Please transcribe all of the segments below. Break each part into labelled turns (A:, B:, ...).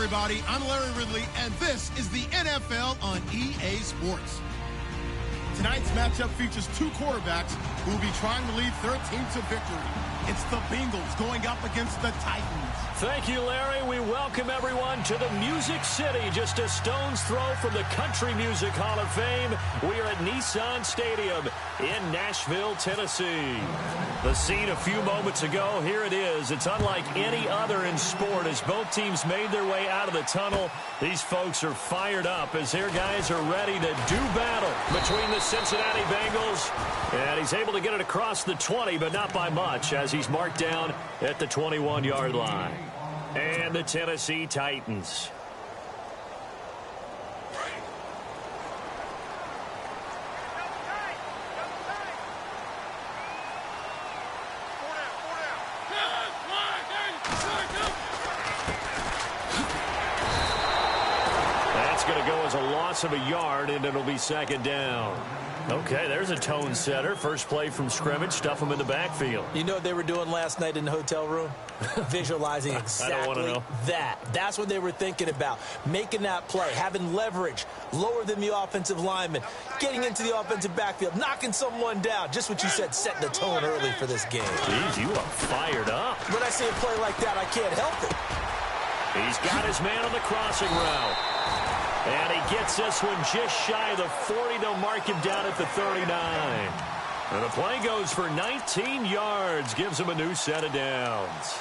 A: everybody. I'm Larry Ridley, and this is the NFL on EA Sports. Tonight's matchup features two quarterbacks who will be trying to lead their team to victory. It's the Bengals going up against the Titans.
B: Thank you, Larry. We welcome everyone to the Music City, just a stone's throw from the Country Music Hall of Fame. We are at Nissan Stadium in Nashville, Tennessee. The scene a few moments ago, here it is. It's unlike any other in sport as both teams made their way out of the tunnel. These folks are fired up as their guys are ready to do battle between the Cincinnati Bengals. And he's able to get it across the 20, but not by much, as he's marked down at the 21-yard line. And the Tennessee Titans. That's going to go as a loss of a yard, and it'll be second down. Okay, there's a tone setter. First play from scrimmage, stuff them in the backfield.
C: You know what they were doing last night in the hotel room? Visualizing exactly that. That's what they were thinking about. Making that play, having leverage, lower than the offensive lineman, getting into the offensive backfield, knocking someone down. Just what you said, setting the tone early for this game.
B: Jeez, you are fired up.
C: When I see a play like that, I can't help it.
B: He's got his man on the crossing route. And he gets this one just shy of the 40. They'll mark him down at the 39. And the play goes for 19 yards. Gives him a new set of downs.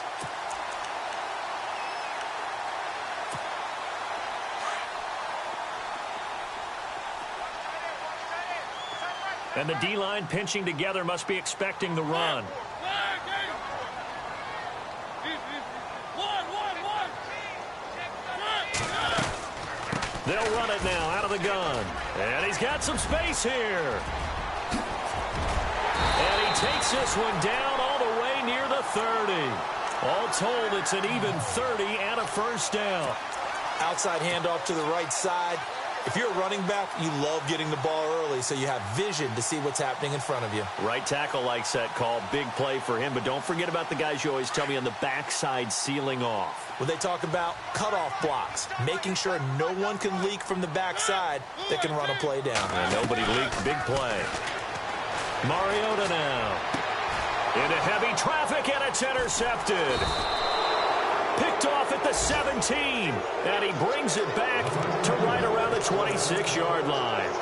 B: And the D-line pinching together must be expecting the run. They'll run it now out of the gun. And he's got some space here. And he takes this one down all the way near the 30. All told, it's an even 30 and a first down.
C: Outside handoff to the right side. If you're a running back, you love getting the ball early so you have vision to see what's happening in front of you.
B: Right tackle likes that call. Big play for him. But don't forget about the guys you always tell me on the backside sealing off.
C: When they talk about cutoff blocks, making sure no one can leak from the backside that can run a play down.
B: And nobody leaked. Big play. Mariota now. Into heavy traffic, and it's intercepted. Picked off at the 17. And he brings it back to right around the 26-yard line.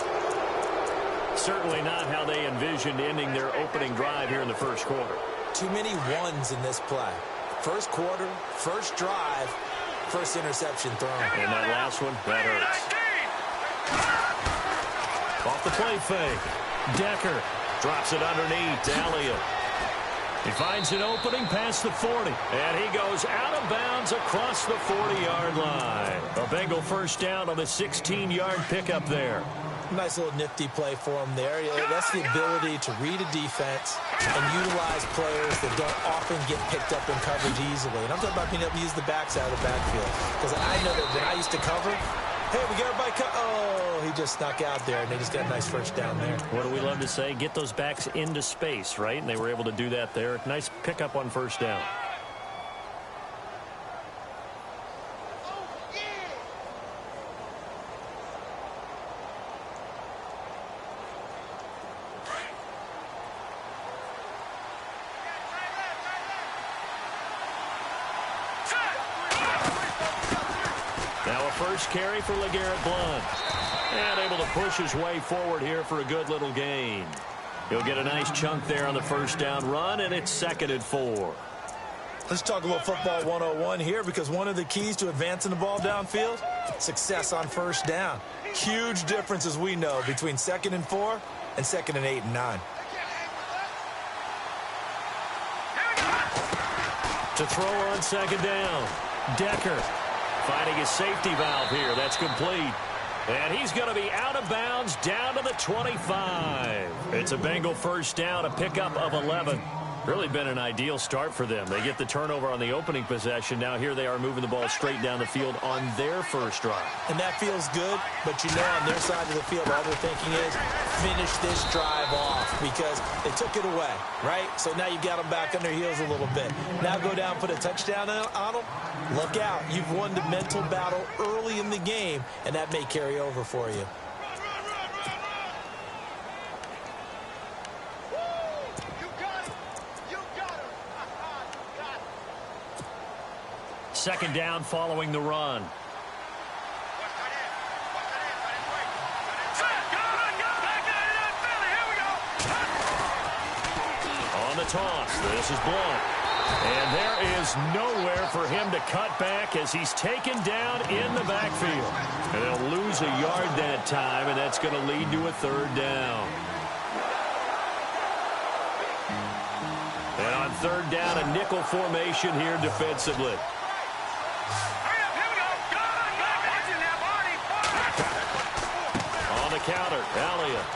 B: Certainly not how they envisioned ending their opening drive here in the first quarter.
C: Too many ones in this play. First quarter, first drive, first interception thrown.
B: And that last one, that hurts. Off the play fake. Decker drops it underneath to Elliott. He finds an opening past the 40. And he goes out of bounds across the 40-yard line. A Bengal first down on the 16-yard pickup there.
C: Nice little nifty play for him there. Yeah, that's the ability to read a defense and utilize players that don't often get picked up in coverage easily. And I'm talking about being able to use the backside of the backfield. Because I know that when I used to cover, hey, we got everybody oh, he just snuck out there, and they just got a nice first down there.
B: What do we love to say? Get those backs into space, right? And they were able to do that there. Nice pickup on first down. First carry for LeGarrette Blount. And able to push his way forward here for a good little gain. He'll get a nice chunk there on the first down run, and it's 2nd and 4.
C: Let's talk a little football 101 here, because one of the keys to advancing the ball downfield, success on first down. Huge difference, as we know, between 2nd and 4 and 2nd and 8 and 9.
B: To throw on 2nd down. Decker finding his safety valve here. That's complete. And he's going to be out of bounds down to the 25. It's a Bengal first down, a pickup of 11. Really been an ideal start for them. They get the turnover on the opening possession. Now here they are moving the ball straight down the field on their first drive.
C: And that feels good, but you know on their side of the field, all they're thinking is finish this drive off because they took it away, right? So now you got them back on their heels a little bit. Now go down, put a touchdown on them. Look out. You've won the mental battle early in the game, and that may carry over for you.
B: Second down following the run. On the toss, this is blown. And there is nowhere for him to cut back as he's taken down in the backfield. And they'll lose a yard that time, and that's going to lead to a third down. And on third down, a nickel formation here defensively. On the counter, Elliott.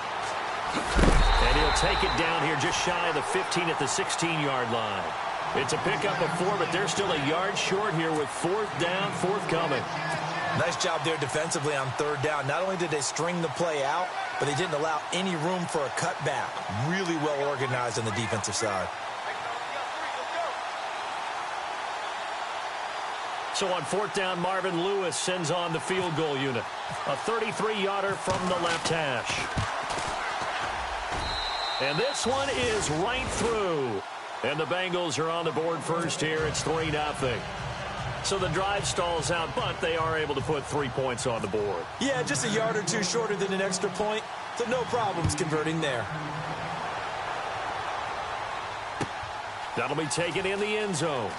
B: And he'll take it down here just shy of the 15 at the 16-yard line. It's a pickup of 4, but they're still a yard short here with fourth down, forthcoming.
C: Nice job there defensively on third down. Not only did they string the play out, but they didn't allow any room for a cutback. Really well organized on the defensive side.
B: So on fourth down, Marvin Lewis sends on the field goal unit. A 33-yarder from the left hash. And this one is right through. And the Bengals are on the board first here. It's 3-0. So the drive stalls out, but they are able to put 3 points on the board.
C: Yeah, just a yard or two shorter than an extra point. So no problems converting there.
B: That'll be taken in the end zone.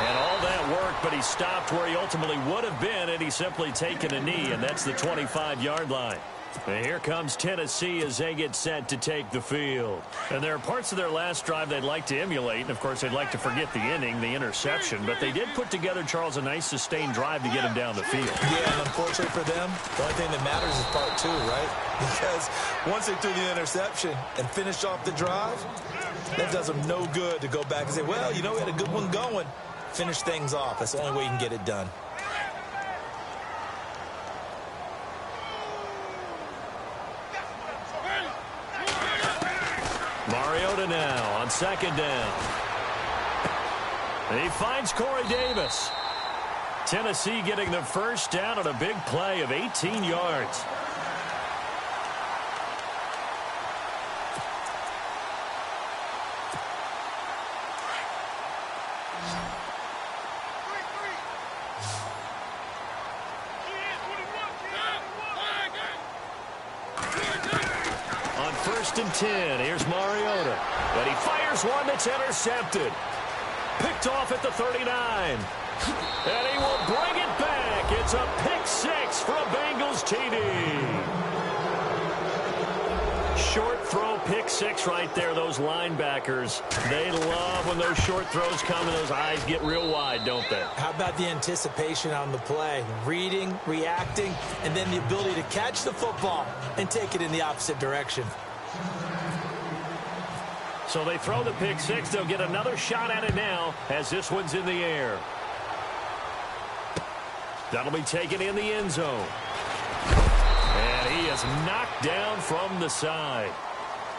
B: And all that work, but he stopped where he ultimately would have been, and he's simply taken a knee, and that's the 25-yard line. And here comes Tennessee as they get set to take the field. And there are parts of their last drive they'd like to emulate. And, of course, they'd like to forget the inning, the interception. But they did put together, Charles, a nice sustained drive to get him down the field.
C: Yeah, and unfortunately for them, the only thing that matters is part 2, right? Because once they threw the interception and finished off the drive, that does them no good to go back and say, well, you know, we had a good one going. Finish things off. That's the only way you can get it done.
B: Mariota now on second down. And he finds Corey Davis. Tennessee getting the first down on a big play of 18 yards. First and 10. Here's Mariota. And he fires one that's intercepted. Picked off at the 39. And he will bring it back. It's a pick 6 for a Bengals TD. Short throw, pick 6 right there. Those linebackers, they love when those short throws come and those eyes get real wide, don't they?
C: How about the anticipation on the play? Reading, reacting, and then the ability to catch the football and take it in the opposite direction.
B: So they throw the pick 6. They'll get another shot at it now as this one's in the air. That'll be taken in the end zone. And he is knocked down from the side.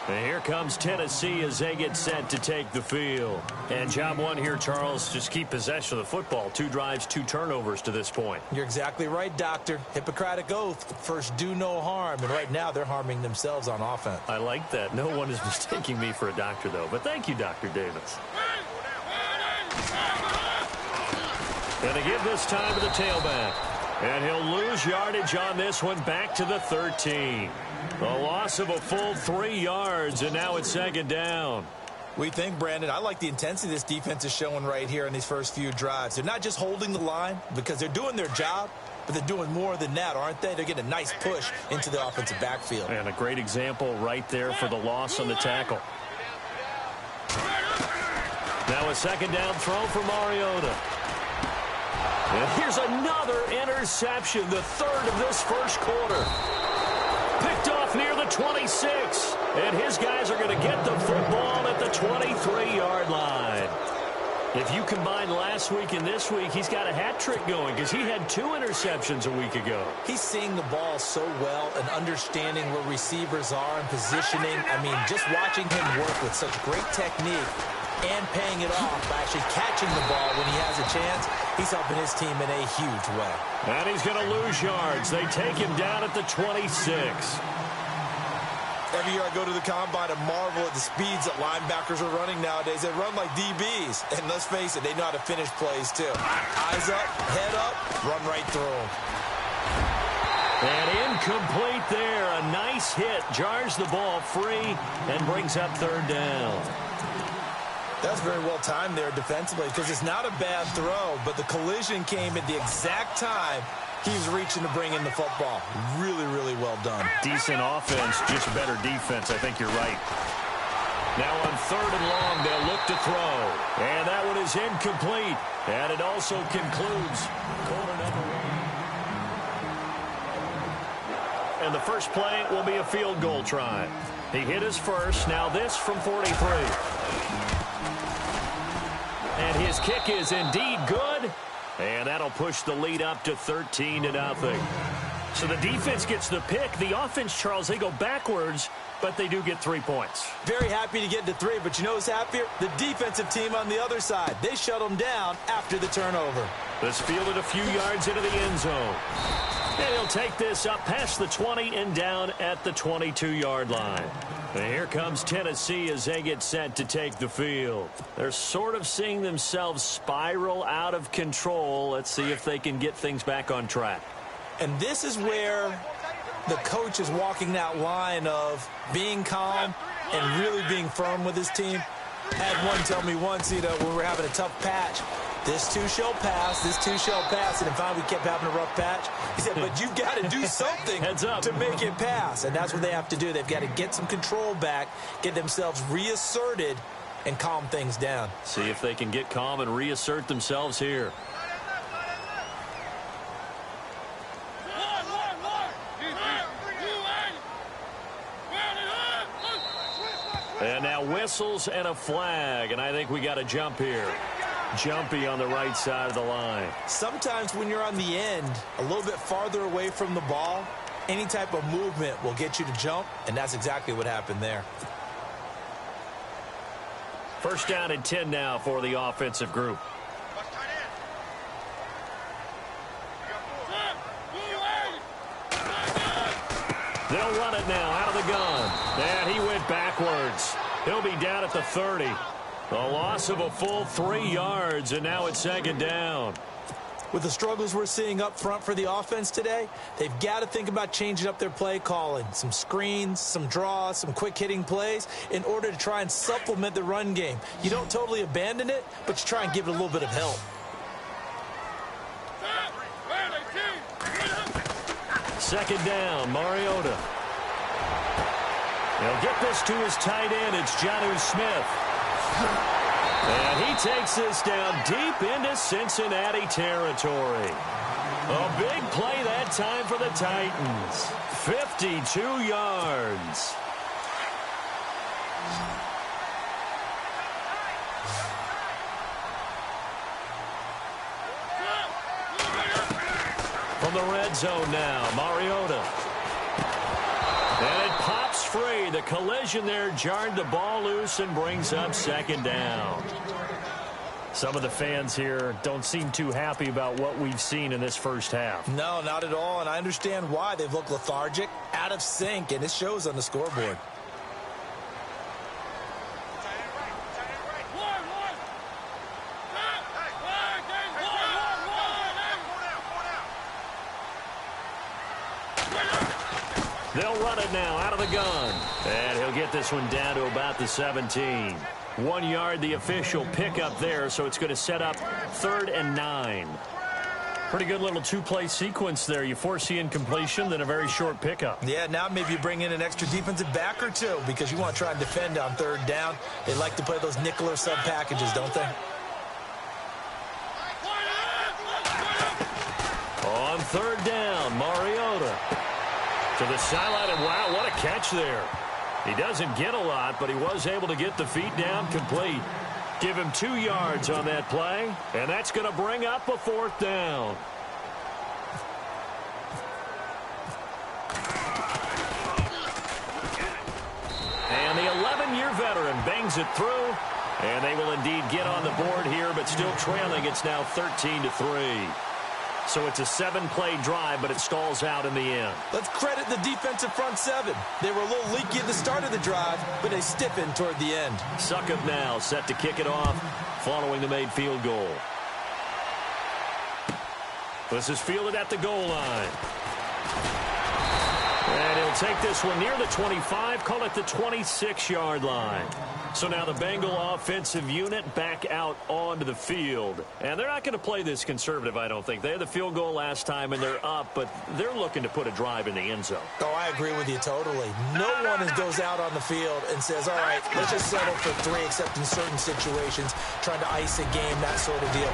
B: And here comes Tennessee as they get set to take the field. And job one here, Charles, just keep possession of the football. 2 drives, 2 turnovers to this point.
C: You're exactly right, Doctor. Hippocratic oath. First, do no harm. And right now, they're harming themselves on offense.
B: I like that. No one is mistaking me for a doctor, though. But thank you, Dr. Davis. And to give this time to the tailback. And he'll lose yardage on this one back to the 13. A loss of a full 3 yards, and now it's second down.
C: We think, Brandon, I like the intensity this defense is showing right here in these first few drives. They're not just holding the line because they're doing their job, but they're doing more than that, aren't they? They're getting a nice push into the offensive backfield.
B: And a great example right there for the loss on the tackle. Now a second down throw for Mariota. And here's another interception, the third of this first quarter. Picked off near the 26. And his guys are going to get the football at the 23-yard line. If you combine last week and this week, he's got a hat trick going because he had 2 interceptions a week ago.
C: He's seeing the ball so well and understanding where receivers are and positioning. I mean, just watching him work with such great technique and paying it off by actually catching the ball when he has a chance, he's helping his team in a huge way.
B: And he's going to lose yards. They take him down at the 26.
C: Every year I go to the combine and marvel at the speeds that linebackers are running nowadays. They run like DBs. And let's face it, they know how to finish plays too. Eyes up, head up, run right through them.
B: And incomplete there. A nice hit. Jars the ball free and brings up 3rd down.
C: That's very well timed there defensively because it's not a bad throw, but the collision came at the exact time he was reaching to bring in the football. Really, really well done.
B: Decent offense, just better defense. I think you're right. Now on 3rd and long, they'll look to throw. And that one is incomplete. And it also concludes quarter number 1. And the first play will be a field goal try. He hit his first. Now this from 43. And his kick is indeed good. And that'll push the lead up to 13-0. So the defense gets the pick. The offense, Charles, they go backwards, but they do get 3 points.
C: Very happy to get to 3, but you know who's happier? The defensive team on the other side. They shut them down after the turnover.
B: This fielded a few yards into the end zone. And he'll take this up past the 20 and down at the 22-yard line. And here comes Tennessee as they get set to take the field. They're sort of seeing themselves spiral out of control. Let's see if they can get things back on track.
C: And this is where the coach is walking that line of being calm and really being firm with his team. I had one tell me once, when we're having a tough patch, this too shall pass, this too shall pass. And finally we kept having a rough patch. He said, but you've got to do something to make it pass. And that's what they have to do. They've got to get some control back, get themselves reasserted, and calm things down.
B: See if they can get calm and reassert themselves here. And now whistles and a flag, and I think we got a jump here. Jumpy on the right side of the line.
C: Sometimes when you're on the end, a little bit farther away from the ball, any type of movement will get you to jump, and that's exactly what happened there.
B: First down and 10 now for the offensive group. They'll run it now out of the gun. And he went backwards. He'll be down at the 30. A loss of a full 3 yards, and now it's 2nd down.
C: With the struggles we're seeing up front for the offense today, they've got to think about changing up their play calling. Some screens, some draws, some quick-hitting plays in order to try and supplement the run game. You don't totally abandon it, but you try and give it a little bit of help.
B: Second down, Mariota. He'll get this to his tight end. It's Jonnu Smith. And he takes this down deep into Cincinnati territory. A big play that time for the Titans. 52 yards. From the red zone now, Mariota. And it pops free. The collision there jarred the ball loose and brings up 2nd down. Some of the fans here don't seem too happy about what we've seen in this first half.
C: No, not at all, and I understand why. They've looked lethargic, out of sync, and it shows on the scoreboard.
B: They'll run it now out of the gun. And he'll get this one down to about the 17. 1 yard, the official pickup there, so it's going to set up 3rd and 9. Pretty good little two-play sequence there. You force the incompletion, then a very short pickup.
C: Yeah, now maybe you bring in an extra defensive back or two because you want to try and defend on 3rd down. They like to play those nickel or sub packages, don't they?
B: On 3rd down, Mariota to the sideline, and wow, what a catch there. He doesn't get a lot, but he was able to get the feet down complete. Give him 2 yards on that play, and that's going to bring up a 4th down. And the 11-year veteran bangs it through, and they will indeed get on the board here, but still trailing. It's now 13-3. So it's a 7-play drive, but it stalls out in the end.
C: Let's credit the defensive front 7. They were a little leaky at the start of the drive, but they stiffened toward the end.
B: Succop now set to kick it off following the made field goal. This is fielded at the goal line. And he'll take this one near the 25, call it the 26-yard line. So now the Bengal offensive unit back out onto the field. And they're not going to play this conservative, I don't think. They had the field goal last time, and they're up, but they're looking to put a drive in the end zone.
C: Oh, I agree with you totally. No one goes out on the field and says, all right, let's just settle for 3, except in certain situations, trying to ice a game, that sort of deal.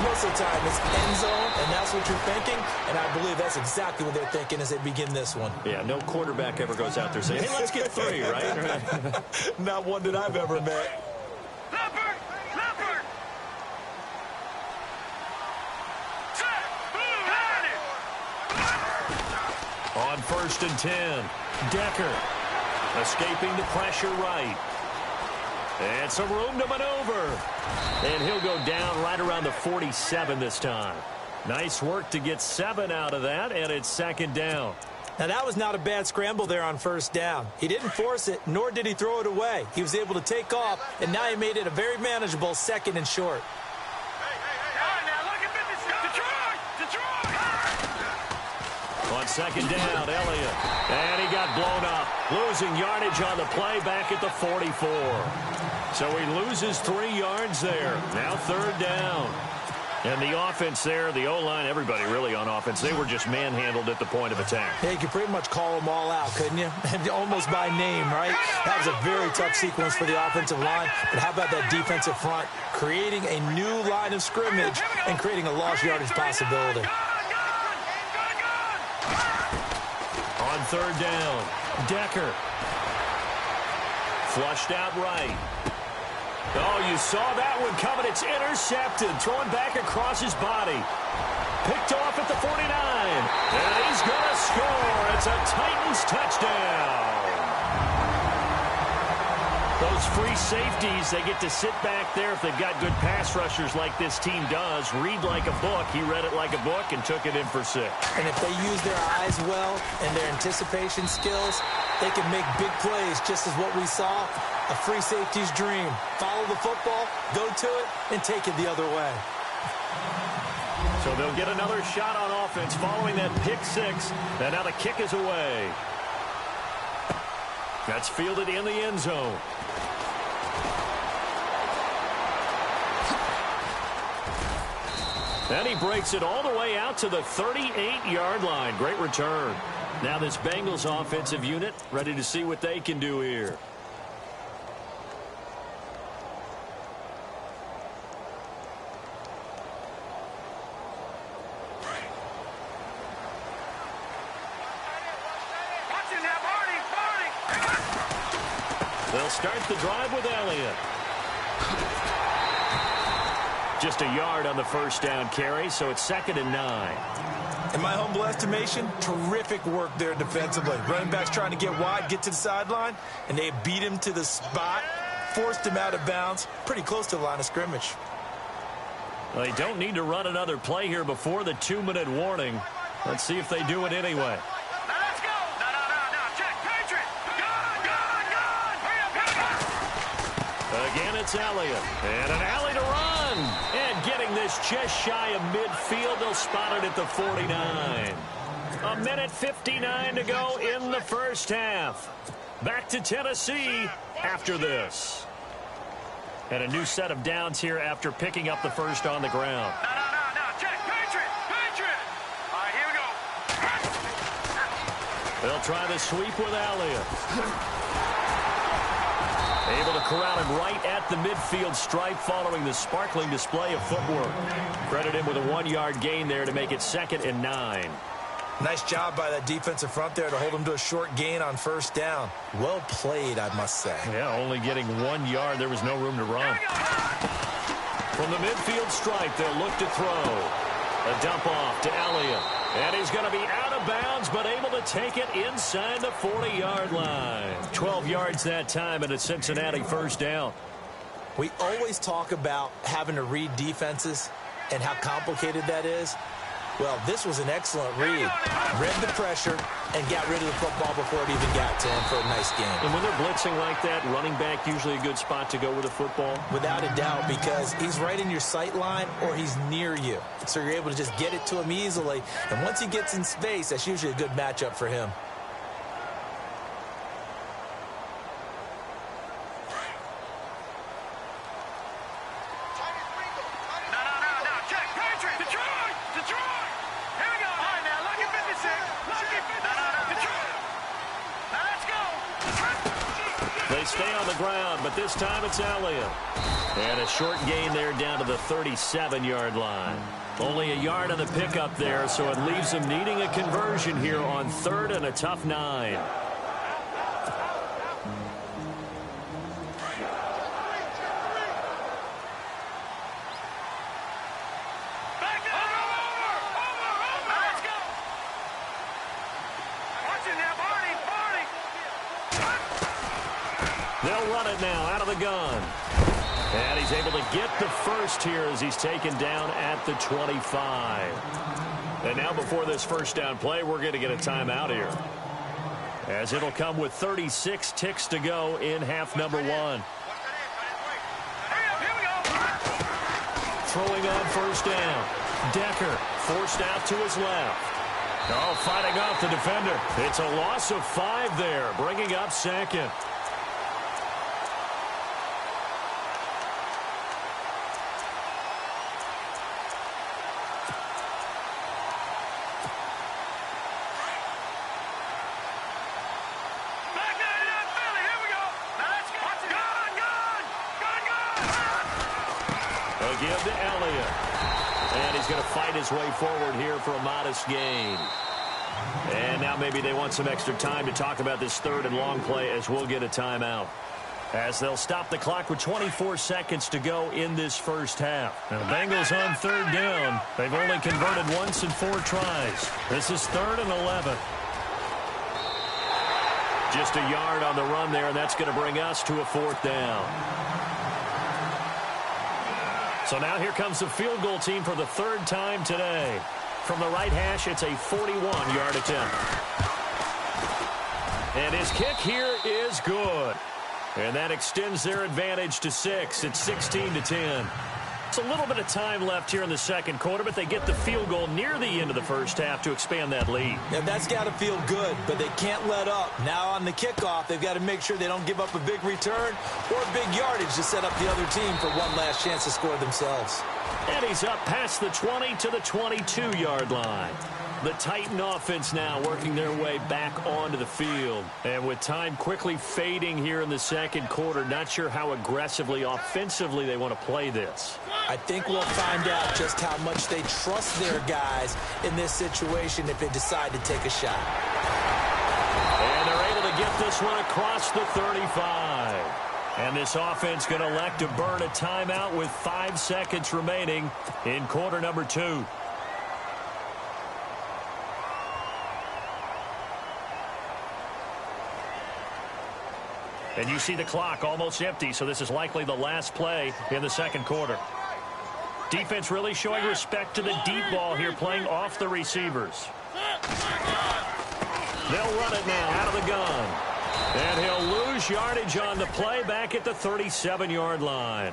C: Most of the time, it's end zone, and that's what you're thinking, and I believe that's exactly what they're thinking as they begin this one.
B: Yeah, no quarterback ever goes out there saying, hey, let's get 3, right?
C: Not one that I've ever met.
B: On 1st and 10, Decker escaping the pressure right. And some room to maneuver. And he'll go down right around the 47 this time. Nice work to get 7 out of that, and it's 2nd down.
C: Now, that was not a bad scramble there on 1st down. He didn't force it, nor did he throw it away. He was able to take off, and now he made it a very manageable 2nd and short.
B: On 2nd down, Elliott. And he got blown up. Losing yardage on the play back at the 44. So he loses 3 yards there. Now 3rd down. And the offense there, the O-line, everybody really on offense, they were just manhandled at the point of attack.
C: Yeah, you could pretty much call them all out, couldn't you? Almost by name, right? That was a very tough sequence for the offensive line. But how about that defensive front creating a new line of scrimmage and creating a lost yardage possibility?
B: On 3rd down, Decker. Flushed out right. Oh, you saw that one coming. It's intercepted. Throwing back across his body. Picked off at the 49. And he's going to score. It's a Titans touchdown. Those free safeties, they get to sit back there if they've got good pass rushers like this team does. Read like a book. He read it like a book and took it in for 6.
C: And if they use their eyes well and their anticipation skills, they can make big plays, just as what we saw. A free safety's dream. Follow the football, go to it, and take it the other way.
B: So they'll get another shot on offense following that pick 6. And now the kick is away. That's fielded in the end zone. And he breaks it all the way out to the 38-yard line. Great return. Now this Bengals offensive unit ready to see what they can do here. They'll start the drive with Elliott. Just a yard on the 1st down carry, so it's 2nd and 9.
C: In my humble estimation, terrific work there defensively. Running backs trying to get wide, get to the sideline, and they beat him to the spot, forced him out of bounds, pretty close to the line of scrimmage.
B: Well, they don't need to run another play here before the 2-minute warning. Let's see if they do it anyway. Again, it's Elliott. And an alley to run. And getting this just shy of midfield. They'll spot it at the 49. 1:59 to go in the 1st half. Back to Tennessee after this. And a new set of downs here after picking up the 1st on the ground.
D: Check. Patriot. All right, here we go.
B: They'll try the sweep with Elliott. Able to corral him right at the midfield stripe following the sparkling display of footwork. Credit him with a 1-yard gain there to make it 2nd and 9.
C: Nice job by that defensive front there to hold him to a short gain on first down. Well played, I must say.
B: Yeah, only getting 1 yard. There was no room to run. From the midfield stripe, they'll look to throw. A dump off to Elliott. And he's going to be out of bounds, but able to take it inside the 40-yard line. 12 yards that time, and a Cincinnati first down.
C: We always talk about having to read defenses and how complicated that is. Well, this was an excellent read. Read the pressure and got rid of the football before it even got to him for a nice game.
B: And when they're blitzing like that, running back usually a good spot to go with the football?
C: Without a doubt, because he's right in your sight line or he's near you. So you're able to just get it to him easily. And once he gets in space, that's usually a good matchup for him.
B: They stay on the ground, but this time it's Elliott. And a short gain there down to the 37-yard line. Only a yard on the pickup there, so it leaves them needing a conversion here on 3rd and a tough 9. They'll run it now out of the gun. And he's able to get the first here as he's taken down at the 25. And now before this first down play, we're going to get a timeout here, as it'll come with 36 ticks to go in half number 1. Throwing on first down. Decker forced out to his left. Oh, fighting off the defender. It's a loss of 5 there, bringing up 2nd. Give to Elliott. And he's going to fight his way forward here for a modest gain. And now maybe they want some extra time to talk about this 3rd and long play, as we'll get a timeout, as they'll stop the clock with 24 seconds to go in this first half. Now the Bengals on 3rd down. They've only converted once in 4 tries. This is 3rd and 11. Just a yard on the run there, and that's going to bring us to a 4th down. So now here comes the field goal team for the 3rd time today. From the right hash, it's a 41-yard attempt. And his kick here is good. And that extends their advantage to 6. It's 16-10. It's a little bit of time left here in the 2nd quarter, but they get the field goal near the end of the first half to expand that lead.
C: And that's got to feel good, but they can't let up. Now on the kickoff, they've got to make sure they don't give up a big return or big yardage to set up the other team for one last chance to score themselves.
B: And he's up past the 20 to the 22-yard line. The Titan offense now working their way back onto the field. And with time quickly fading here in the 2nd quarter, not sure how aggressively, offensively they want to play this.
C: I think we'll find out just how much they trust their guys in this situation if they decide to take a shot.
B: And they're able to get this one across the 35. And this offense going to elect to burn a timeout with 5 seconds remaining in quarter number 2. And you see the clock almost empty, so this is likely the last play in the 2nd quarter. Defense really showing respect to the deep ball here, playing off the receivers. They'll run it now out of the gun. And he'll lose yardage on the play back at the 37-yard line.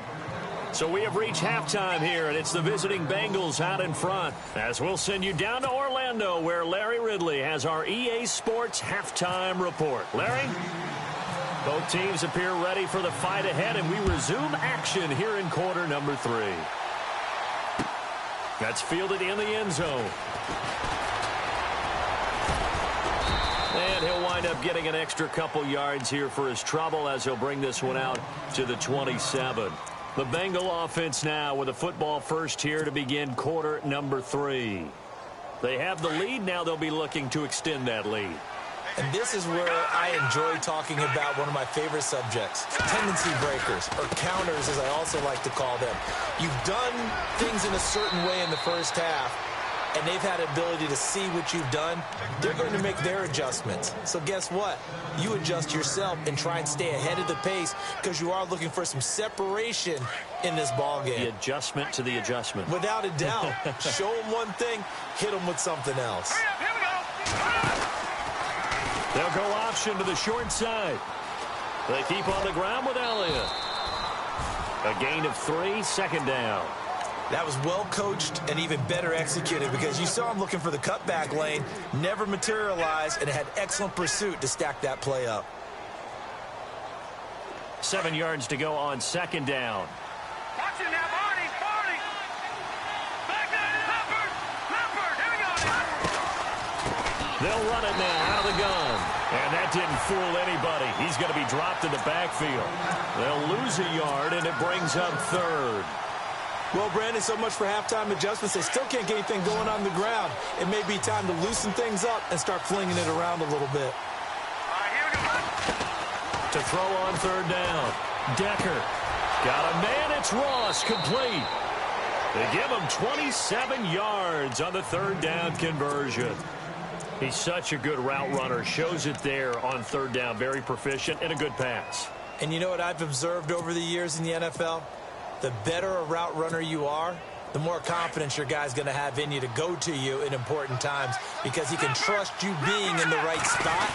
B: So we have reached halftime here, and it's the visiting Bengals out in front, as we'll send you down to Orlando, where Larry Ridley has our EA Sports halftime report. Larry? Both teams appear ready for the fight ahead, and we resume action here in quarter number 3. That's fielded in the end zone. And he'll wind up getting an extra couple yards here for his trouble, as he'll bring this one out to the 27. The Bengal offense now with a football first here to begin quarter number 3. They have the lead. Now they'll be looking to extend that lead.
C: And this is where I enjoy talking about one of my favorite subjects, tendency breakers, or counters as I also like to call them. You've done things in a certain way in the first half, and they've had the ability to see what you've done. They're going to make their adjustments. So guess what? You adjust yourself and try and stay ahead of the pace because you are looking for some separation in this ball game.
B: The adjustment to the adjustment.
C: Without a doubt. Show them one thing, hit them with something else.
D: Here we go.
B: They'll go option to the short side. They keep on the ground with Elliott. A gain of 3, second down.
C: That was well coached and even better executed because you saw him looking for the cutback lane, never materialized, and had excellent pursuit to stack that play up.
B: 7 yards to go on second down.
D: Watch it now, Barney. Back there, Leopard. Here we go.
B: They'll run it now out of the gun. And that didn't fool anybody. He's going to be dropped in the backfield. They'll lose a yard, and it brings up third.
C: Well, Brandon, so much for halftime adjustments. They still can't get anything going on the ground. It may be time to loosen things up and start flinging it around a little bit.
D: All right, here we go.
B: To throw on third down. Decker. Got a man. It's Ross. Complete. They give him 27 yards on the third down conversion. He's such a good route runner. Shows it there on third down. Very proficient and a good pass.
C: And you know what I've observed over the years in the NFL? The better a route runner you are, the more confidence your guy's going to have in you to go to you in important times because he can trust you being in the right spot,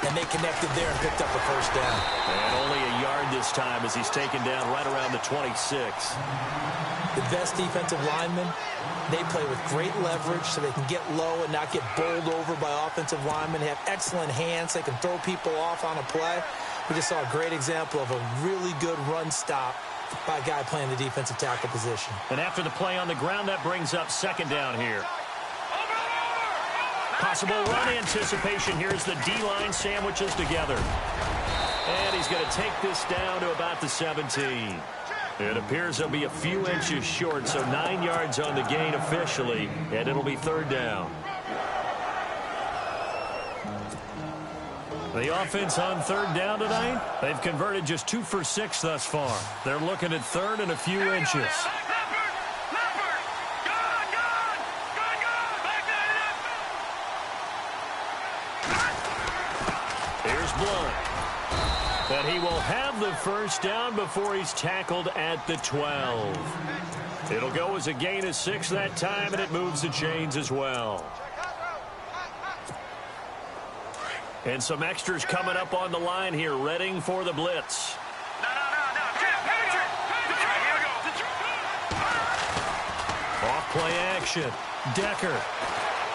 C: and they connected there and picked up a first down.
B: And only a yard this time as he's taken down right around the 26.
C: The best defensive linemen, they play with great leverage so they can get low and not get bowled over by offensive linemen. They have excellent hands. They can throw people off on a play. We just saw a great example of a really good run stop by a guy playing the defensive tackle position.
B: And after the play on the ground, that brings up second down here. Possible run anticipation. Here's the D-line sandwiches together. And he's going to take this down to about the 17. It appears he'll be a few inches short, so 9 yards on the gain officially, and it'll be third down. The offense on third down tonight, they've converted just 2 for 6 thus far. They're looking at third and a few inches.
D: Leopard. Gone. Back there.
B: Here's Blunt. But he will have the first down before he's tackled at the 12. It'll go as a gain of 6 that time, and it moves the chains as well. And some extras coming up on the line here, readying for the blitz.
D: No. Penetrate. All right, here we go.
B: Off-play action. Decker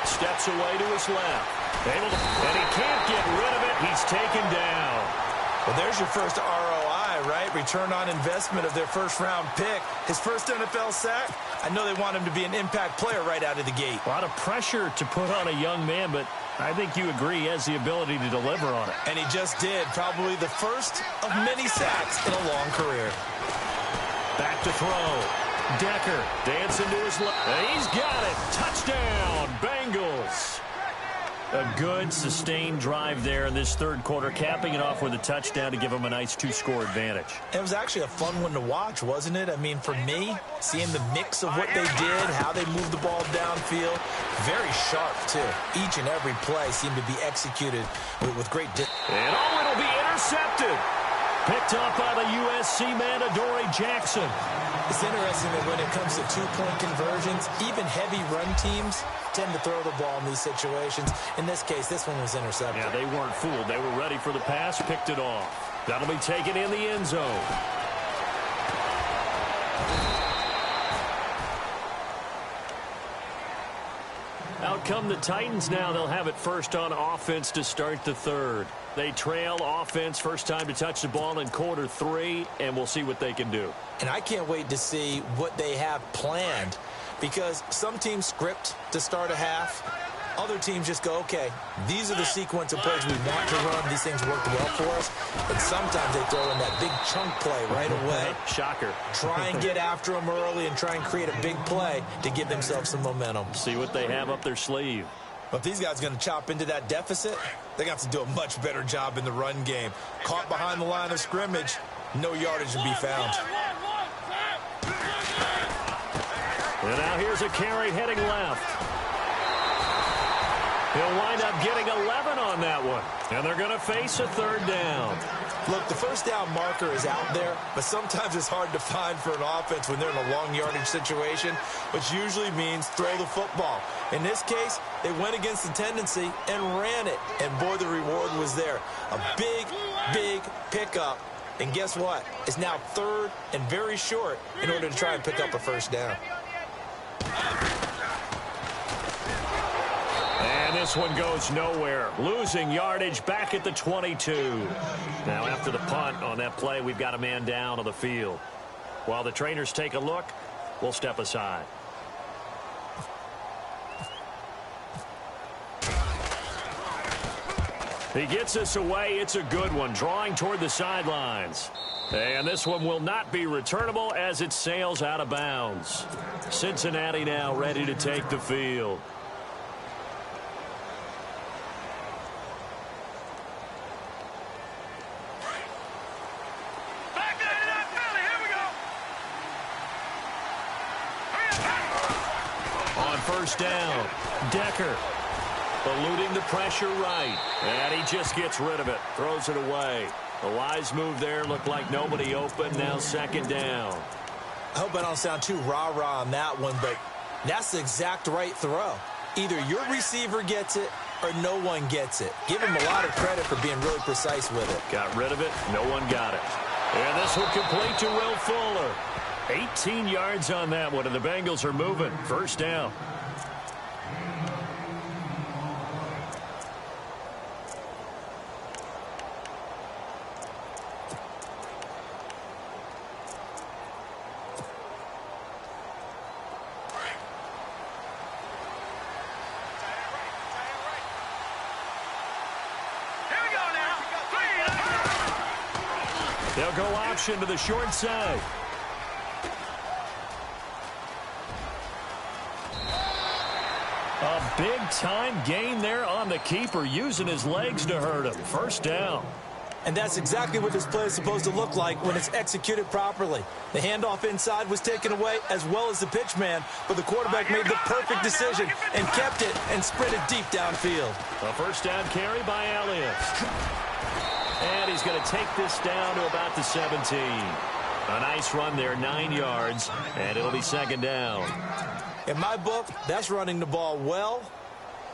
B: steps away to his left. And he can't get rid of it. He's taken down.
C: Well, there's your first ROI, right? Return on investment of their first-round pick. His first NFL sack. I know they want him to be an impact player right out of the gate.
B: A lot of pressure to put on a young man, but I think you agree he has the ability to deliver on it.
C: And he just did. Probably the first of many sacks in a long career.
B: Back to throw. Decker dancing to his left. He's got it. Touchdown, Bengals. A good, sustained drive there in this third quarter, capping it off with a touchdown to give them a nice 2-score advantage.
C: It was actually a fun one to watch, wasn't it? I mean, for me, seeing the mix of what they did, how they moved the ball downfield, very sharp, too. Each and every play seemed to be executed with great
B: And it'll be intercepted. Picked up by the USC man, Adoree Jackson.
C: It's interesting that when it comes to two-point conversions, even heavy run teams tend to throw the ball in these situations. In this case, this one was intercepted.
B: Yeah, they weren't fooled. They were ready for the pass, picked it off. That'll be taken in the end zone. Out come the Titans now. They'll have it first on offense to start the third. They trail offense, first time to touch the ball in quarter 3, and we'll see what they can do.
C: And I can't wait to see what they have planned, because some teams script to start a half. Other teams just go, okay, these are the sequence of plays we want to run. These things worked well for us. But sometimes they throw in that big chunk play right away.
B: Shocker.
C: Try and get after them early and try and create a big play to give themselves some momentum.
B: See what they have up their sleeve.
C: But if these guys are going to chop into that deficit, they're going to have to do a much better job in the run game. Caught behind the line of scrimmage, no yardage to be found.
B: And now here's a carry heading left. He'll wind up getting 11 on that one. And they're going to face a third down.
C: Look, the first down marker is out there, but sometimes it's hard to find for an offense when they're in a long yardage situation, which usually means throw the football. In this case, they went against the tendency and ran it. And, boy, the reward was there. A big, big pickup. And guess what? It's now third and very short in order to try and pick up a first down.
B: And this one goes nowhere. Losing yardage back at the 22. Now after the punt on that play, we've got a man down on the field. While the trainers take a look, we'll step aside. He gets us away. It's a good one, drawing toward the sidelines. And this one will not be returnable as it sails out of bounds. Cincinnati now ready to take the field. On first down, Decker eluding the pressure right. And he just gets rid of it, throws it away. A wise move there, looked like nobody open, now second down.
C: I hope I don't sound too rah-rah on that one, but that's the exact right throw. Either your receiver gets it or no one gets it. Give him a lot of credit for being really precise with it.
B: Got rid of it, no one got it. And this one complete to Will Fuller. 18 yards on that one, and the Bengals are moving. First down. They'll go option to the short side. A big-time gain there on the keeper, using his legs to hurt him. First down.
C: And that's exactly what this play is supposed to look like when it's executed properly. The handoff inside was taken away as well as the pitch man, but the quarterback made the perfect decision and kept it and sprinted deep downfield.
B: A first down carry by Elliott. And he's going to take this down to about the 17. A nice run there, 9 yards, and it'll be second down.
C: In my book, that's running the ball well,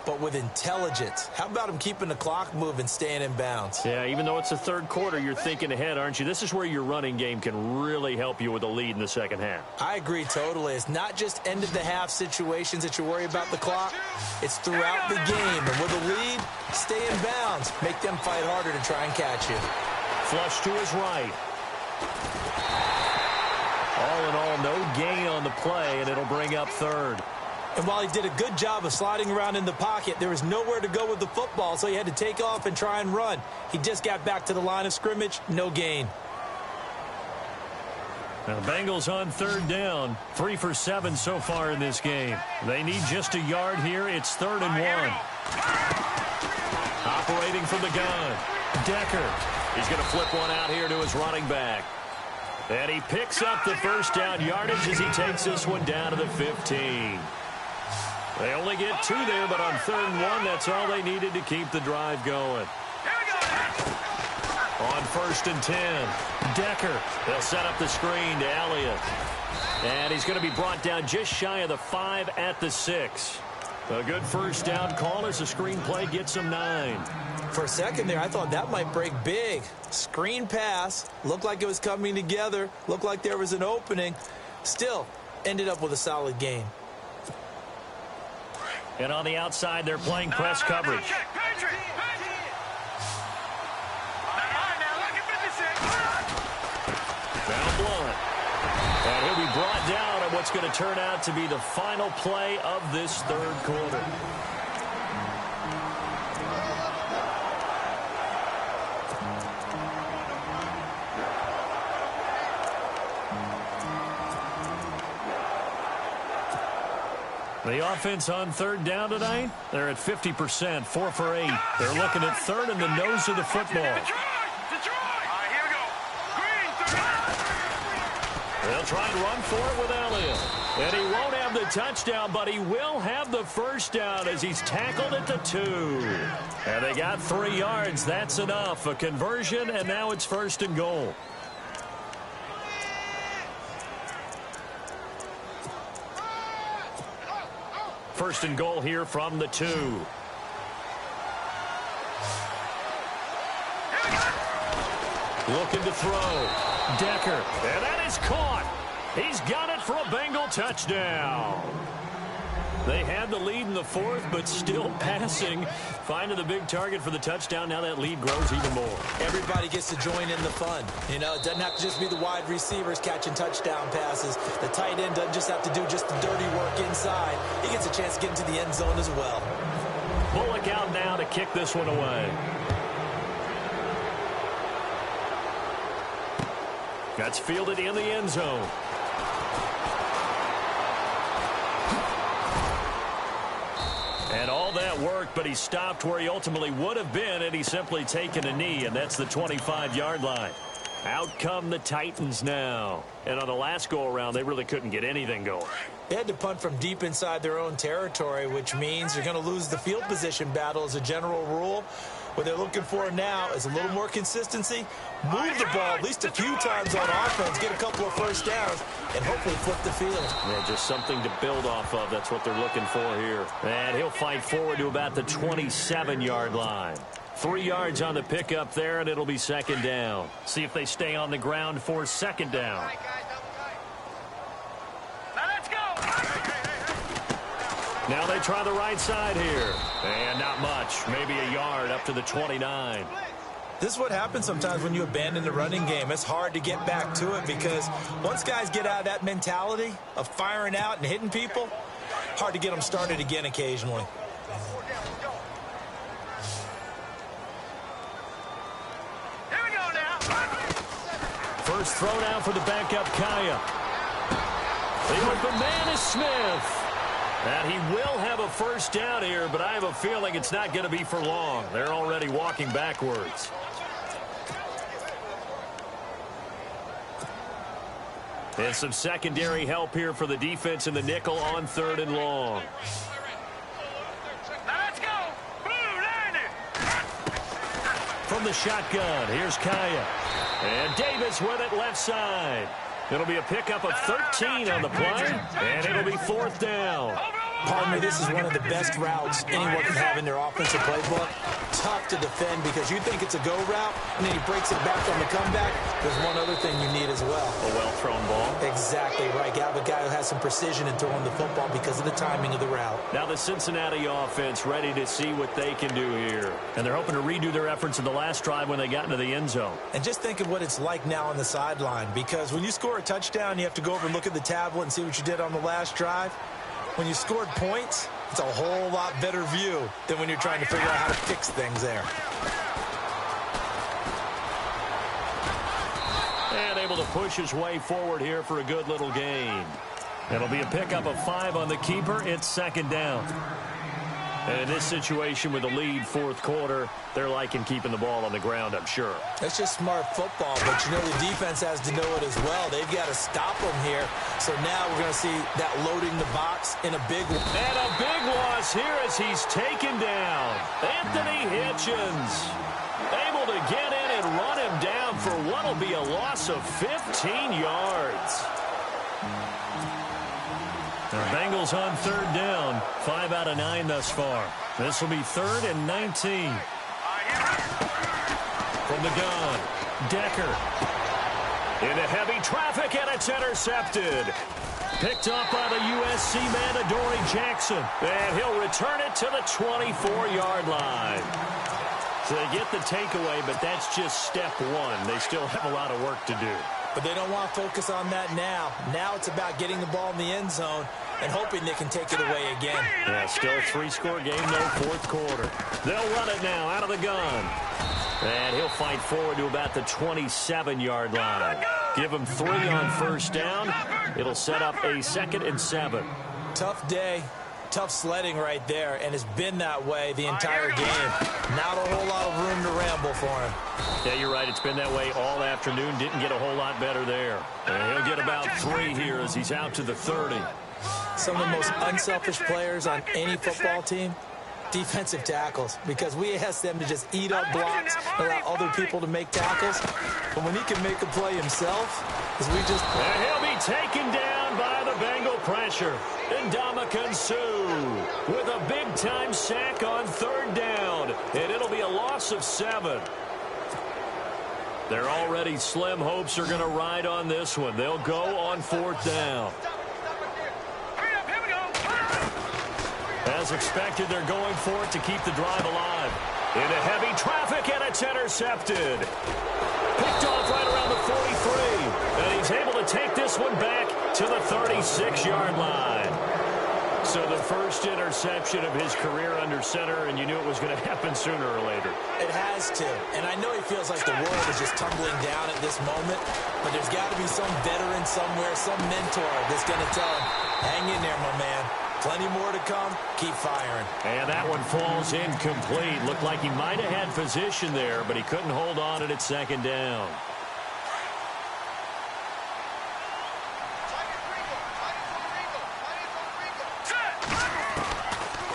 C: but with intelligence. How about him keeping the clock moving, staying in bounds?
B: Yeah, even though it's the third quarter, you're thinking ahead, aren't you? This is where your running game can really help you with a lead in the second half.
C: I agree totally. It's not just end-of-the-half situations that you worry about the clock. It's throughout the game. And with a lead, stay in bounds. Make them fight harder to try and catch you.
B: Flush to his right. All in all, no gain on the play, and it'll bring up third.
C: And while he did a good job of sliding around in the pocket, there was nowhere to go with the football, so he had to take off and try and run. He just got back to the line of scrimmage, no gain.
B: Now the Bengals on third down, 3 for 7 so far in this game. They need just a yard here. It's 3rd and 1. Operating from the gun, Decker. He's going to flip one out here to his running back. And he picks up the first down yardage as he takes this one down to the 15. They only get 2 there, but on 3rd and 1, that's all they needed to keep the drive going. On 1st and 10, Decker. They'll set up the screen to Elliott. And he's going to be brought down just shy of the 5 at the 6. A good first down call as the screen play gets him 9.
C: For a second there, I thought that might break big. Screen pass. Looked like it was coming together. Looked like there was an opening. Still, ended up with a solid gain.
B: And on the outside, they're playing press coverage. Now Blunt. And he'll be brought down on what's going to turn out to be the final play of this third quarter. The offense on third down tonight, they're at 50%, 4 for 8. They're looking at third in the nose of the football.
D: Detroit! All right, here we go. Green,
B: They'll try and run for it with Elliott. And he won't have the touchdown, but he will have the first down as he's tackled at the 2. And they got 3 yards. That's enough. A conversion, and now it's 1st and goal. First and goal here from the 2. Looking to throw. Decker. And that is caught. He's got it for a Bengal touchdown. They had the lead in the 4th, but still passing. Finding the big target for the touchdown. Now that lead grows even more.
C: Everybody gets to join in the fun. You know, it doesn't have to just be the wide receivers catching touchdown passes. The tight end doesn't just have to do just the dirty work inside. He gets a chance to get into the end zone as well.
B: Bullock out now to kick this one away. That's fielded in the end zone. And all that work, but he stopped where he ultimately would have been, and he's simply taken a knee, and that's the 25-yard line. Out come the Titans now. And on the last go-around, they really couldn't get anything going.
C: They had to punt from deep inside their own territory, which means you're going to lose the field position battle as a general rule. What they're looking for now is a little more consistency, move the ball at least a few times on offense, get a couple of first downs, and hopefully flip the field.
B: Yeah, just something to build off of. That's what they're looking for here. And he'll fight forward to about the 27-yard line. 3 yards on the pickup there, and it'll be 2nd down. See if they stay on the ground for 2nd down.
D: Now let's go.
B: Now they try the right side here. And not much. Maybe a yard up to the 29.
C: This is what happens sometimes when you abandon the running game. It's hard to get back to it because once guys get out of that mentality of firing out and hitting people, hard to get them started again occasionally.
D: Here we go now.
B: First throw down for the backup Kaya. The open man is Smith. And he will have a first down here, but I have a feeling it's not going to be for long. They're already walking backwards. And some secondary help here for the defense in the nickel on 3rd and long.
D: Now let's go. Blue, line it.
B: From the shotgun, here's Kaya. And Davis with it left side. It'll be a pickup of 13 on the play, and it'll be 4th down.
C: Partner, this is one of the best routes anyone can have in their offensive playbook. Tough to defend because you think it's a go route, and then he breaks it back on the comeback. There's one other thing you need as well.
B: A well-thrown ball.
C: Exactly right. You have a guy who has some precision in throwing the football because of the timing of the route.
B: Now the Cincinnati offense ready to see what they can do here. And they're hoping to redo their efforts in the last drive when they got into the end zone.
C: And just think of what it's like now on the sideline, because when you score a touchdown, you have to go over and look at the tablet and see what you did on the last drive. When you scored points, it's a whole lot better view than when you're trying to figure out how to fix things there.
B: And able to push his way forward here for a good little gain. It'll be a pickup of 5 on the keeper. It's 2nd down. And in this situation with the lead 4th quarter, they're liking keeping the ball on the ground, I'm sure.
C: That's just smart football, but you know the defense has to know it as well. They've got to stop them here. So now we're going to see that loading the box in a big one.
B: And a big loss here as he's taken down. Anthony Hitchens able to get in and run him down for what will be a loss of 15 yards. The Bengals on 3rd down. 5 out of 9 thus far. This will be 3rd and 19. From the gun, Decker. Into heavy traffic, and it's intercepted. Picked up by the USC man, Adoree Jackson. And he'll return it to the 24-yard line. So they get the takeaway, but that's just step 1. They still have a lot of work to do.
C: But they don't want to focus on that now. Now it's about getting the ball in the end zone and hoping they can take it away again.
B: Yeah, still a 3-score game, though, 4th quarter. They'll run it now out of the gun. And he'll fight forward to about the 27-yard line. Give him 3 on 1st down. It'll set up a 2nd and 7.
C: Tough day. Tough sledding right there, and it's been that way the entire game. Not a whole lot of room to ramble for him.
B: Yeah, you're right. It's been that way all afternoon. Didn't get a whole lot better there. And he'll get about 3 here as he's out to the 30.
C: Some of the most unselfish players on any football team, defensive tackles, because we ask them to just eat up blocks, allow other people to make tackles. But when he can make a play himself, as we just...
B: And he'll be taken down by the Bengal pressure. Ndamukong Suh with a big-time sack on 3rd down. And it'll be a loss of 7. Their already slim hopes are going to ride on this one. They'll go on 4th down. As expected, they're going for it to keep the drive alive. Into heavy traffic, and it's intercepted. Picked off right around the 43. And he's able to take this one back to the 36-yard line. So the first interception of his career under center, and you knew it was going to happen sooner or later.
C: It has to. And I know he feels like the world is just tumbling down at this moment, but there's got to be some veteran somewhere, some mentor that's going to tell him, hang in there, my man. Plenty more to come. Keep firing.
B: And that one falls incomplete. Looked like he might have had position there, but he couldn't hold on at 2nd down.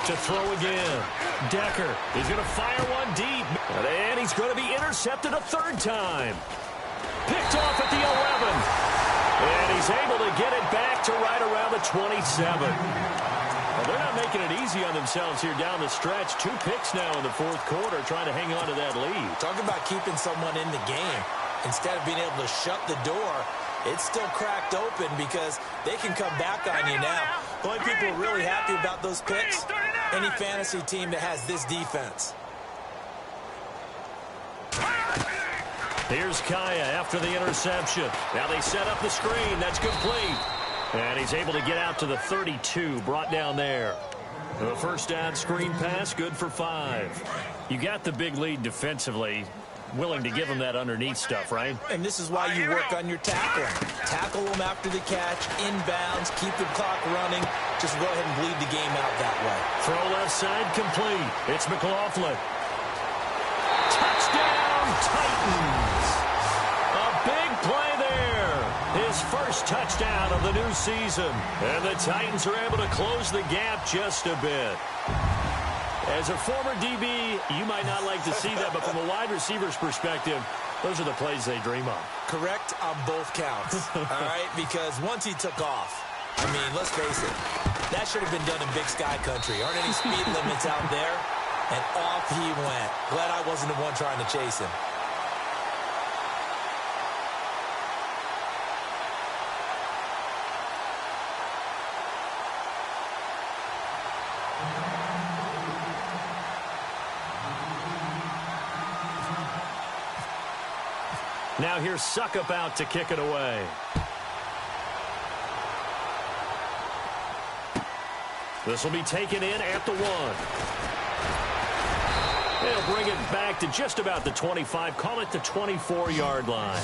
B: To throw again. Decker. He's going to fire one deep. And he's going to be intercepted a 3rd time. Picked off at the 11. And he's able to get it back to right around the 27. Well, they're not making it easy on themselves here down the stretch. 2 picks now in the 4th quarter, trying to hang on to that lead.
C: Talk about keeping someone in the game. Instead of being able to shut the door, it's still cracked open because they can come back on you now. The only people are really happy about those picks, any fantasy team that has this defense.
B: Here's Kaya after the interception. Now they set up the screen. That's complete. And he's able to get out to the 32, brought down there. The first down screen pass, good for 5. You got the big lead defensively. Willing to give him that underneath stuff, right?
C: And this is why you work on your tackling. Tackle them after the catch, inbounds, keep the clock running. Just go ahead and bleed the game out that way.
B: Throw left side complete. It's McLaughlin. Touchdown, Titans. A big play there. His first touchdown of the new season. And the Titans are able to close the gap just a bit. As a former DB, you might not like to see that, but from a wide receiver's perspective, those are the plays they dream of.
C: Correct on both counts, all right? Because once he took off, I mean, let's face it, that should have been done in Big Sky Country. Aren't any speed limits out there? And off he went. Glad I wasn't the one trying to chase him.
B: Now here's Suckup out to kick it away. This will be taken in at the 1. They'll bring it back to just about the 25. Call it the 24-yard line.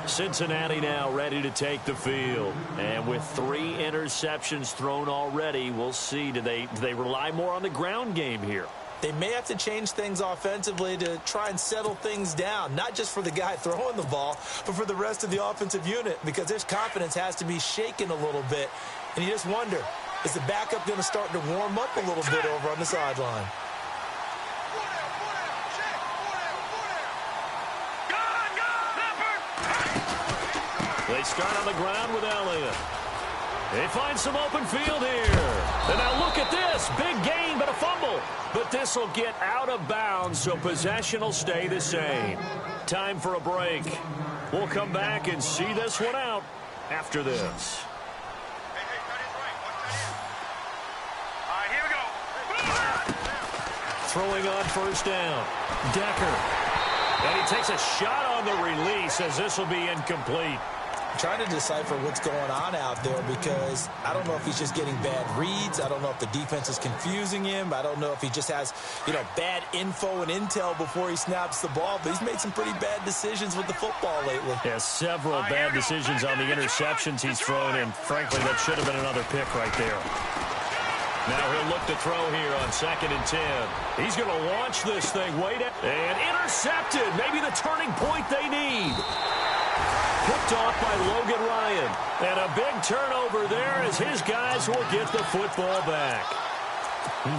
B: Cincinnati now ready to take the field. And with 3 interceptions thrown already, we'll see. Do they rely more on the ground game here?
C: They may have to change things offensively to try and settle things down, not just for the guy throwing the ball, but for the rest of the offensive unit, because their confidence has to be shaken a little bit. And you just wonder, is the backup going to start to warm up a little bit over on the sideline?
B: They start on the ground with Elliott. They find some open field here. And now look at this. Big gain, but a fumble. But this will get out of bounds, so possession will stay the same. Time for a break. We'll come back and see this one out after this.
D: Here we go.
B: Throwing on first down. Decker. And he takes a shot on the release as this will be incomplete.
C: Trying to decipher what's going on out there because I don't know if he's just getting bad reads. I don't know if the defense is confusing him. I don't know if he just has, bad info and intel before he snaps the ball. But he's made some pretty bad decisions with the football lately.
B: Yeah, several bad decisions on the interceptions he's thrown, and frankly, that should have been another pick right there. Now he'll look to throw here on 2nd and 10. He's going to launch this thing way down. And intercepted. Maybe the turning point they need. Picked off by Logan Ryan. And a big turnover there as his guys will get the football back.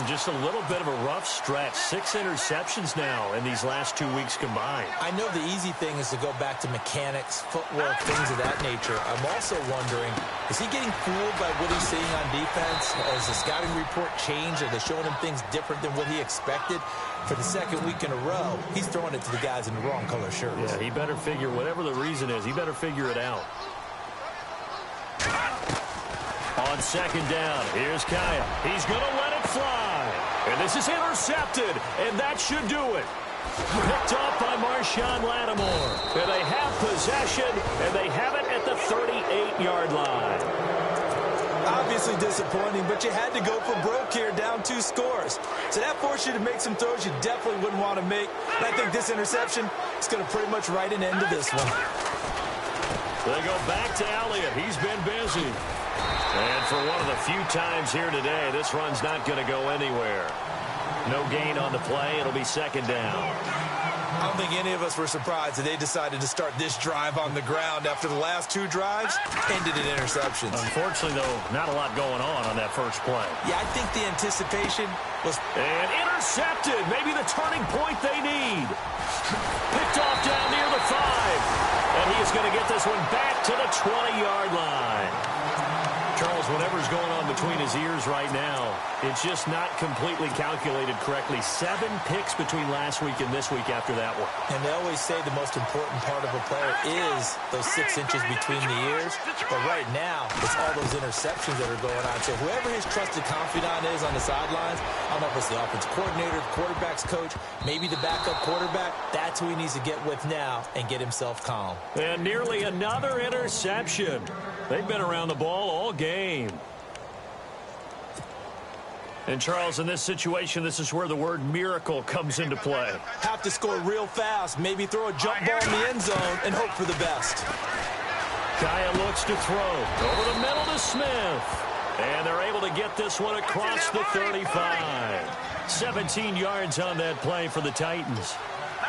B: Just a little bit of a rough stretch. 6 interceptions now in these last 2 weeks combined.
C: I know the easy thing is to go back to mechanics, footwork, things of that nature. I'm also wondering, is he getting fooled by what he's seeing on defense? Has the scouting report changed? Are they showing him things different than what he expected? For the 2nd week in a row, he's throwing it to the guys in the wrong color shirts.
B: Yeah, he better figure, whatever the reason is, he better figure it out. On 2nd down, here's Kaya. He's going to let it fly. And this is intercepted, and that should do it. Picked off by Marshawn Lattimore. And they have possession, and they have it at the 38-yard line.
C: Obviously disappointing, but you had to go for broke here, down 2 scores. So that forced you to make some throws you definitely wouldn't want to make. And I think this interception is going to pretty much write an end to this one.
B: They go back to Elliott. He's been busy. And for one of the few times here today, this run's not going to go anywhere. No gain on the play. It'll be 2nd down.
C: I don't think any of us were surprised that they decided to start this drive on the ground after the last 2 drives ended in interceptions.
B: Unfortunately, though, not a lot going on that first play.
C: Yeah, I think the anticipation was...
B: And intercepted. Maybe the turning point they need. Picked off down near the 5. And he is going to get this one back to the 20-yard line. Charles, whatever's going on between his ears right now, it's just not completely calculated correctly. 7 picks between last week and this week after that one.
C: And they always say the most important part of a player is those 6 inches between the ears. But right now, it's all those interceptions that are going on. So whoever his trusted confidant is on the sidelines, I don't know if it's the offensive coordinator, the quarterback's coach, maybe the backup quarterback, that's who he needs to get with now and get himself calm.
B: And nearly another interception. They've been around the ball all game. And, Charles, in this situation, this is where the word miracle comes into play.
C: Have to score real fast, maybe throw a jump ball in the end zone and hope for the best.
B: Kaya looks to throw. Over the middle to Smith. And they're able to get this one across the 35. 17 yards on that play for the Titans.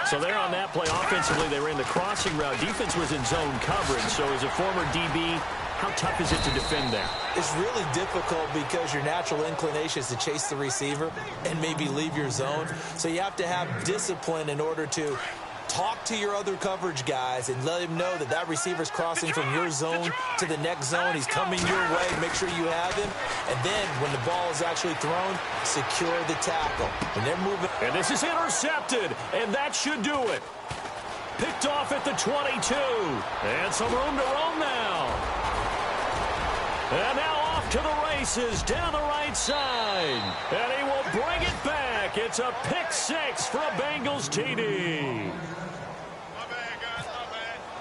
B: So there on that play, offensively, they ran the crossing route. Defense was in zone coverage. So as a former DB, how tough is it to defend that?
C: It's really difficult because your natural inclination is to chase the receiver and maybe leave your zone. So you have to have discipline in order to talk to your other coverage guys and let him know that that receiver's crossing from your zone to the next zone. He's coming your way. Make sure you have him. And then when the ball is actually thrown, secure the tackle. When they're moving.
B: And this is intercepted, and that should do it. Picked off at the 22. And some room to roam now. And now off to the races down the right side. And he will bring it back. It's a pick 6 for a Bengals TD.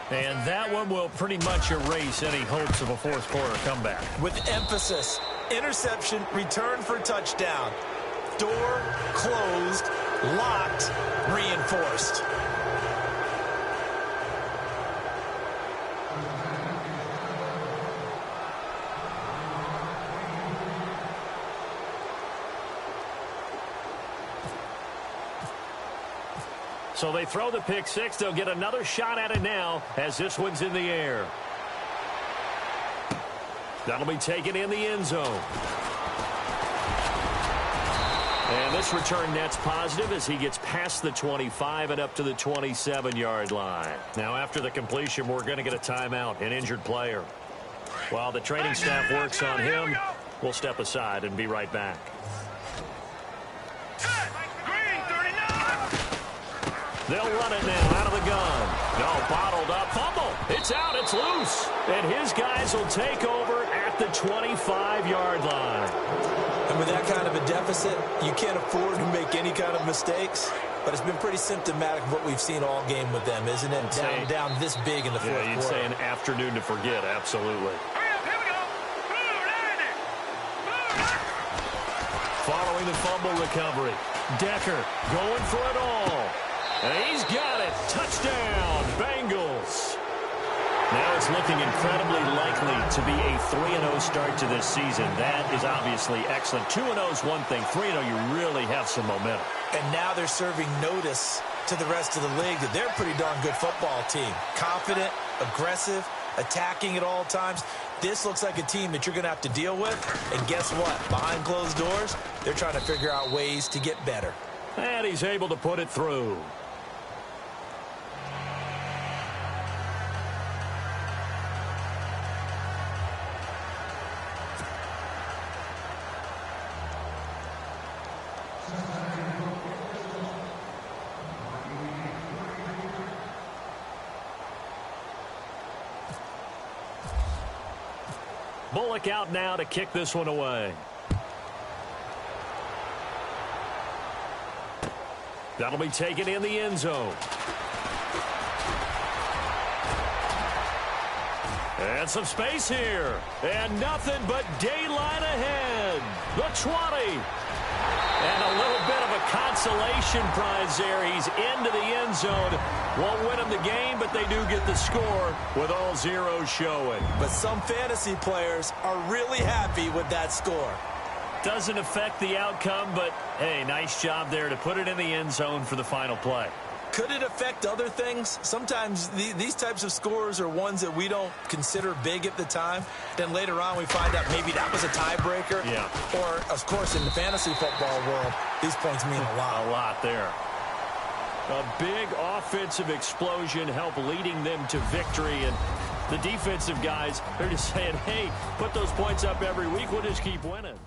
B: And that one will pretty much erase any hopes of a fourth quarter comeback.
C: With emphasis, interception, return for touchdown. Door closed, locked, reinforced.
B: So they throw the pick 6. They'll get another shot at it now as this one's in the air. That'll be taken in the end zone. And this return net's positive as he gets past the 25 and up to the 27-yard line. Now after the completion, we're going to get a timeout, an injured player. While the training staff works on him, we'll step aside and be right back. They'll run it now out of the gun. No, bottled up. Fumble. It's out. It's loose. And his guys will take over at the 25-yard line.
C: And with that kind of a deficit, you can't afford to make any kind of mistakes. But it's been pretty symptomatic of what we've seen all game with them, isn't it? Down this big in the fourth quarter.
B: You'd say an afternoon to forget. Absolutely. Following the fumble recovery, Decker going for it all. And he's got it. Touchdown, Bengals. Now it's looking incredibly likely to be a 3-0 start to this season. That is obviously excellent. 2-0 is one thing. 3-0, you really have some momentum.
C: And now they're serving notice to the rest of the league that they're a pretty darn good football team. Confident, aggressive, attacking at all times. This looks like a team that you're going to have to deal with. And guess what? Behind closed doors, they're trying to figure out ways to get better.
B: And he's able to put it through. Bullock out now to kick this one away. That'll be taken in the end zone. And some space here. And nothing but daylight ahead. The 20. And a little bit of a consolation prize there. He's into the end zone. Won't win him the game, but they do get the score with all zeros showing.
C: But some fantasy players are really happy with that score.
B: Doesn't affect the outcome, but, hey, nice job there to put it in the end zone for the final play.
C: Could it affect other things? Sometimes these types of scores are ones that we don't consider big at the time. Then later on we find out maybe that was a tiebreaker.
B: Yeah.
C: Or, of course, in the fantasy football world, these points mean a lot.
B: A lot there. A big offensive explosion helped leading them to victory. And the defensive guys, they're just saying, hey, put those points up every week. We'll just keep winning.